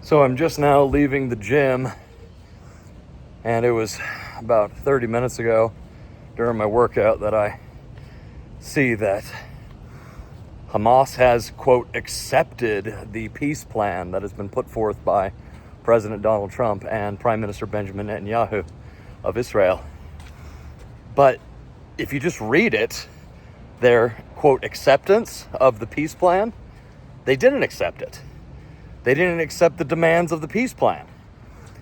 So I'm just now leaving the gym, and it was about 30 minutes ago during my workout that I see that Hamas has, quote, accepted the peace plan that has been put forth by President Donald Trump and Prime Minister Benjamin Netanyahu of Israel. But if you just read it, their, quote, acceptance of the peace plan, they didn't accept it. They didn't accept the demands of the peace plan.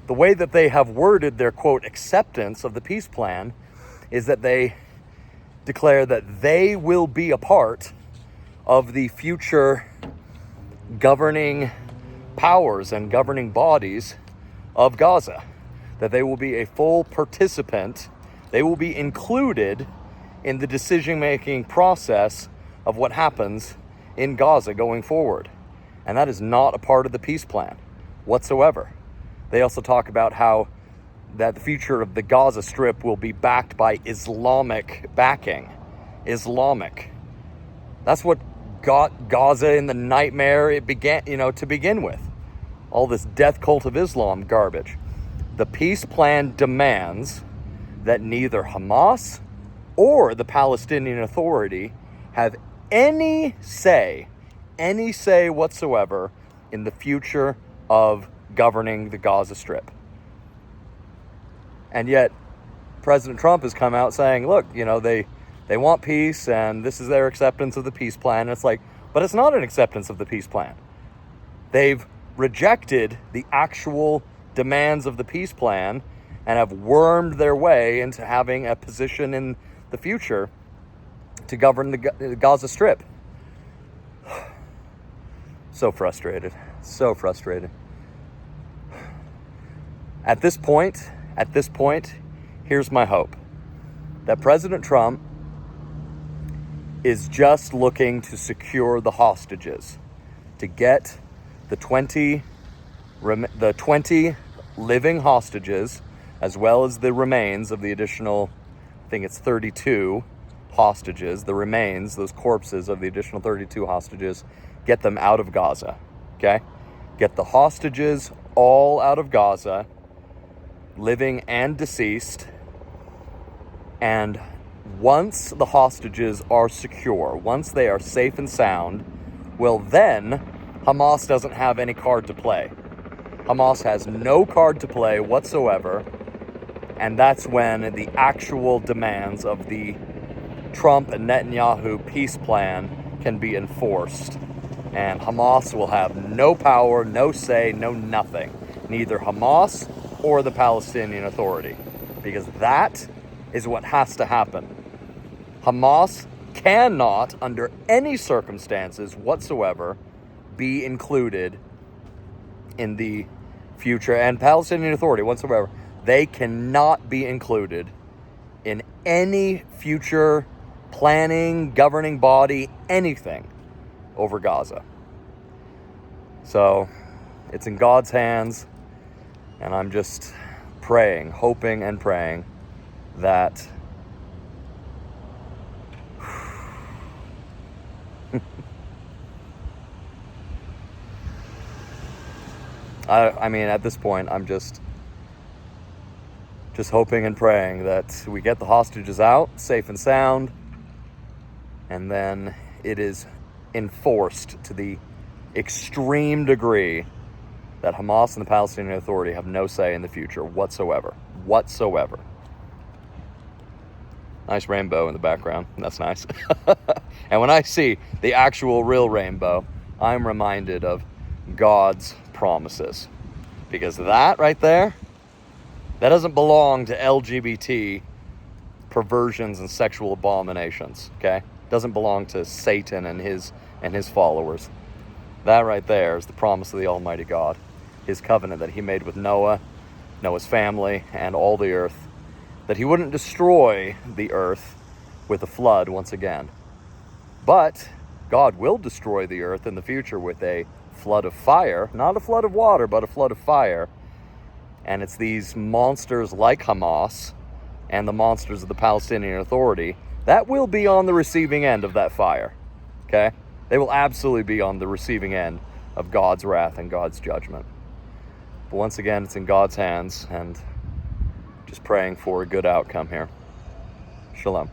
The way that they have worded their, quote, acceptance of the peace plan is that they declare that they will be a part of the future governing powers and governing bodies of Gaza. That they will be a full participant. They will be included in the decision-making process of what happens in Gaza going forward. And that is not a part of the peace plan whatsoever. They also talk about how that the future of the Gaza Strip will be backed by Islamic backing. Islamic. That's what got Gaza in the nightmare it began, to begin with. All this death cult of Islam garbage. The peace plan demands that neither Hamas or the Palestinian Authority have any say whatsoever in the future of governing the Gaza Strip. And yet, President Trump has come out saying, look, they want peace and this is their acceptance of the peace plan. And it's like, but it's not an acceptance of the peace plan. They've rejected the actual demands of the peace plan and have wormed their way into having a position in the future to govern the Gaza Strip. So frustrated. At this point, here's my hope. That President Trump is just looking to secure the hostages, to get the 20 living hostages, as well as the remains of the additional, I think it's 32 hostages, the remains, those corpses of the additional 32 hostages, get them out of Gaza, okay? Get the hostages all out of Gaza, living and deceased, and once the hostages are secure, once they are safe and sound, well then, Hamas doesn't have any card to play. Hamas has no card to play whatsoever, and that's when the actual demands of the Trump and Netanyahu peace plan can be enforced. And Hamas will have no power, no say, no nothing. Neither Hamas or the Palestinian Authority. Because that is what has to happen. Hamas cannot, under any circumstances whatsoever, be included in the future, and Palestinian Authority whatsoever, they cannot be included in any future planning, governing body, anything over Gaza. So it's in God's hands, and I'm just praying, hoping and praying that I mean, at this point, I'm just hoping and praying that we get the hostages out, safe and sound, and then it is enforced to the extreme degree that Hamas and the Palestinian Authority have no say in the future whatsoever. Nice rainbow in the background. That's nice. And when I see the actual real rainbow, I'm reminded of God's promises. Because that right there, that doesn't belong to LGBT perversions and sexual abominations, okay? Doesn't belong to Satan and his followers. That right there is the promise of the Almighty God. His covenant that he made with Noah, Noah's family, and all the earth. That he wouldn't destroy the earth with a flood once again. But God will destroy the earth in the future with a flood of fire. Not a flood of water, but a flood of fire. And it's these monsters like Hamas and the monsters of the Palestinian Authority that will be on the receiving end of that fire. Okay? They will absolutely be on the receiving end of God's wrath and God's judgment. But once again, it's in God's hands, and just praying for a good outcome here. Shalom.